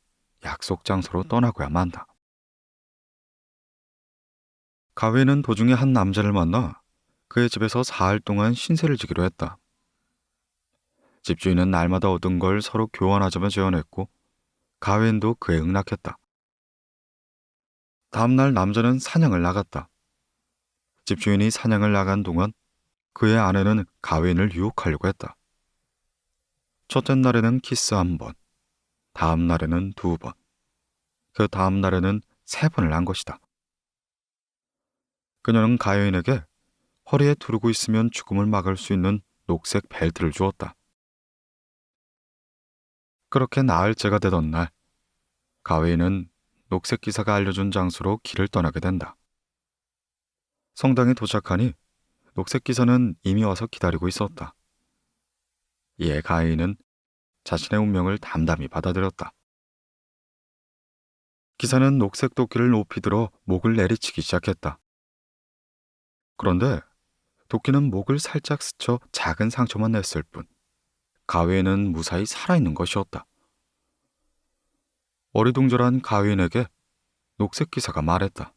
약속 장소로 떠나고야 만다. 가윈은 도중에 한 남자를 만나 그의 집에서 사흘 동안 신세를 지기로 했다. 집주인은 날마다 얻은 걸 서로 교환하자며 제안했고 가윈도 그에 응낙했다. 다음날 남자는 사냥을 나갔다. 집주인이 사냥을 나간 동안 그의 아내는 가윈을 유혹하려고 했다. 첫째 날에는 키스 1번, 다음 날에는 2번, 그 다음 날에는 3번을 한 것이다. 그녀는 가윈에게 허리에 두르고 있으면 죽음을 막을 수 있는 녹색 벨트를 주었다. 그렇게 나흘째가 되던 날, 가윈은 녹색 기사가 알려준 장소로 길을 떠나게 된다. 성당에 도착하니 녹색 기사는 이미 와서 기다리고 있었다. 이에 가인은 자신의 운명을 담담히 받아들였다. 기사는 녹색 도끼를 높이 들어 목을 내리치기 시작했다. 그런데 도끼는 목을 살짝 스쳐 작은 상처만 냈을 뿐 가위는 무사히 살아있는 것이었다. 어리둥절한 가윈에게 녹색 기사가 말했다.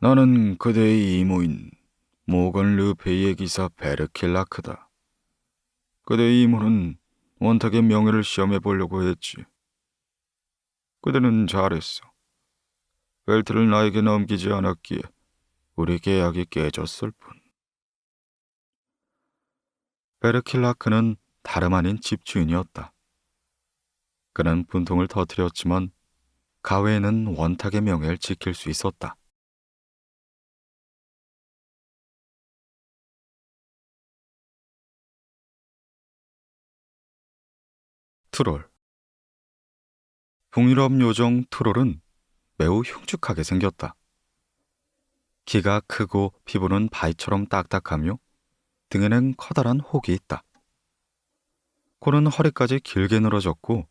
나는 그대의 이모인 모건 르페이의 기사 베르킬라크다. 그대의 이모는 원탁의 명예를 시험해 보려고 했지. 그대는 잘했어. 벨트를 나에게 넘기지 않았기에 우리 계약이 깨졌을 뿐. 베르킬라크는 다름 아닌 집주인이었다. 그는 분통을 터뜨렸지만 가웨는 원탁의 명예를 지킬 수 있었다. 트롤. 북유럽 요정 트롤은 매우 흉측하게 생겼다. 키가 크고 피부는 바위처럼 딱딱하며 등에는 커다란 혹이 있다. 코는 허리까지 길게 늘어졌고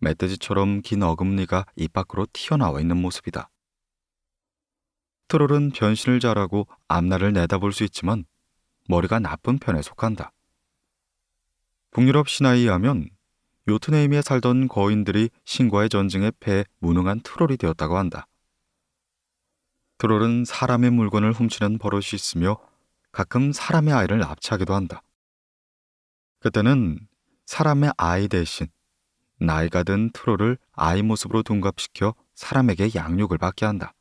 멧돼지처럼 긴 어금니가 입 밖으로 튀어나와 있는 모습이다. 트롤은 변신을 잘하고 앞날을 내다볼 수 있지만 머리가 나쁜 편에 속한다. 북유럽 신화에 의하면 요트네임에 살던 거인들이 신과의 전쟁에 패해 무능한 트롤이 되었다고 한다. 트롤은 사람의 물건을 훔치는 버릇이 있으며 가끔 사람의 아이를 납치하기도 한다. 그때는 사람의 아이 대신 나이가 든 트롤을 아이 모습으로 둔갑시켜 사람에게 양육을 받게 한다.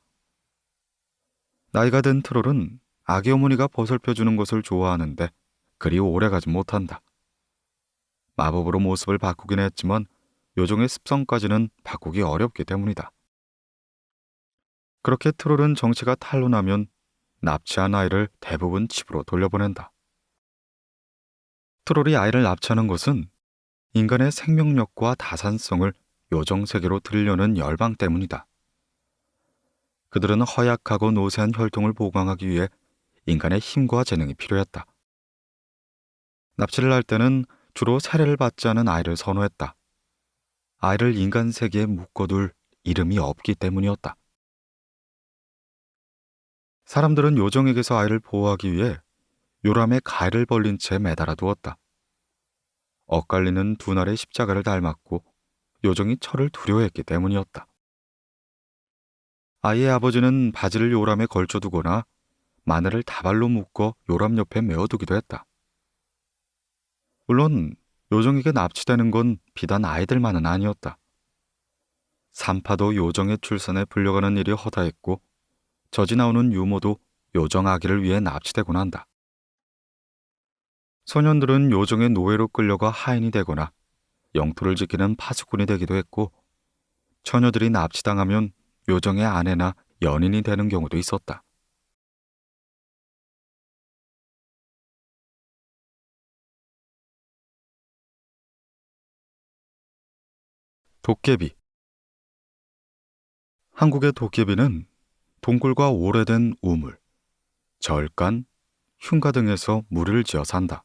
나이가 든 트롤은 아기 어머니가 보살펴주는 것을 좋아하는데 그리 오래가지 못한다. 마법으로 모습을 바꾸긴 했지만 요정의 습성까지는 바꾸기 어렵기 때문이다. 그렇게 트롤은 정체가 탄로나면 납치한 아이를 대부분 집으로 돌려보낸다. 트롤이 아이를 납치하는 것은 인간의 생명력과 다산성을 요정 세계로 들이려는 열방 때문이다. 그들은 허약하고 노쇠한 혈통을 보강하기 위해 인간의 힘과 재능이 필요했다. 납치를 할 때는 주로 세례를 받지 않은 아이를 선호했다. 아이를 인간 세계에 묶어둘 이름이 없기 때문이었다. 사람들은 요정에게서 아이를 보호하기 위해 요람에 가위를 벌린 채 매달아 두었다. 엇갈리는 두 날의 십자가를 닮았고 요정이 철을 두려워했기 때문이었다. 아이의 아버지는 바지를 요람에 걸쳐두거나 마늘을 다발로 묶어 요람 옆에 메어두기도 했다. 물론 요정에게 납치되는 건 비단 아이들만은 아니었다. 산파도 요정의 출산에 불려가는 일이 허다했고 젖이 나오는 유모도 요정 아기를 위해 납치되곤 한다. 소년들은 요정의 노예로 끌려가 하인이 되거나 영토를 지키는 파수꾼이 되기도 했고 처녀들이 납치당하면 요정의 아내나 연인이 되는 경우도 있었다. 도깨비. 한국의 도깨비는 동굴과 오래된 우물, 절간, 흉가 등에서 무리를 지어 산다.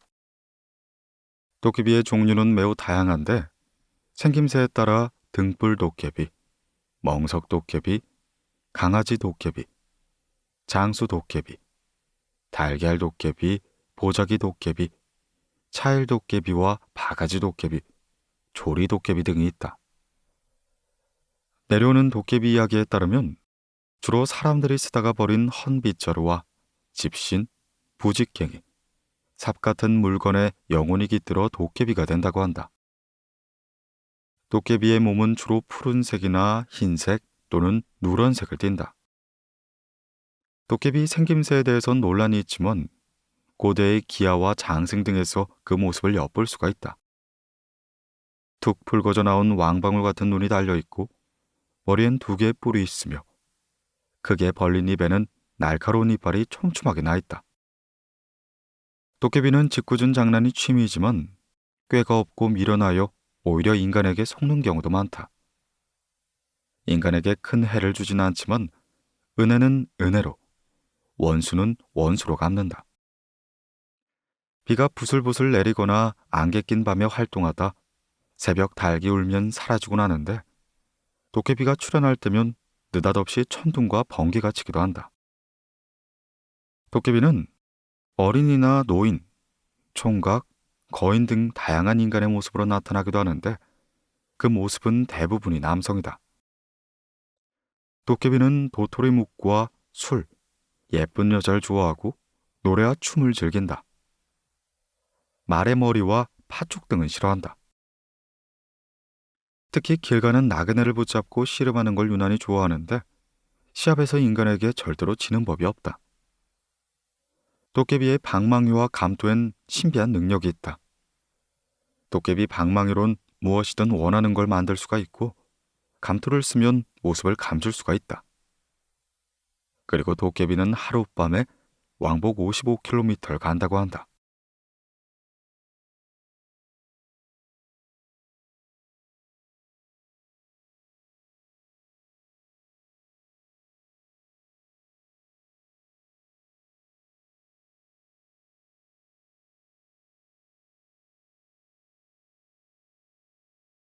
도깨비의 종류는 매우 다양한데 생김새에 따라 등불 도깨비, 멍석 도깨비, 강아지 도깨비, 장수 도깨비, 달걀 도깨비, 보자기 도깨비, 차일 도깨비와 바가지 도깨비, 조리 도깨비 등이 있다. 내려오는 도깨비 이야기에 따르면 주로 사람들이 쓰다가 버린 헌 빗자루와 집신, 부직갱이, 삽 같은 물건에 영혼이 깃들어 도깨비가 된다고 한다. 도깨비의 몸은 주로 푸른색이나 흰색 또는 누런색을 띈다. 도깨비 생김새에 대해선 논란이 있지만 고대의 기아와 장생 등에서 그 모습을 엿볼 수가 있다. 툭 붉어져 나온 왕방울 같은 눈이 달려있고 머리엔 두 개의 뿔이 있으며 크게 벌린 입에는 날카로운 이빨이 촘촘하게 나있다. 도깨비는 짓궂은 장난이 취미이지만 꾀가 없고 미련하여 오히려 인간에게 속는 경우도 많다. 인간에게 큰 해를 주진 않지만 은혜는 은혜로, 원수는 원수로 갚는다. 비가 부슬부슬 내리거나 안개 낀 밤에 활동하다 새벽 닭이 울면 사라지곤 하는데 도깨비가 출현할 때면 느닷없이 천둥과 번개가 치기도 한다. 도깨비는 어린이나 노인, 총각, 거인 등 다양한 인간의 모습으로 나타나기도 하는데 그 모습은 대부분이 남성이다. 도깨비는 도토리 묵과 술, 예쁜 여자를 좋아하고 노래와 춤을 즐긴다. 말의 머리와 팥죽 등은 싫어한다. 특히 길 가는 나그네를 붙잡고 씨름하는 걸 유난히 좋아하는데 시합에서 인간에게 절대로 지는 법이 없다. 도깨비의 방망이와 감토엔 신비한 능력이 있다. 도깨비 방망이론 무엇이든 원하는 걸 만들 수가 있고 감토를 쓰면 모습을 감출 수가 있다. 그리고 도깨비는 하룻밤에 왕복 55km를 간다고 한다.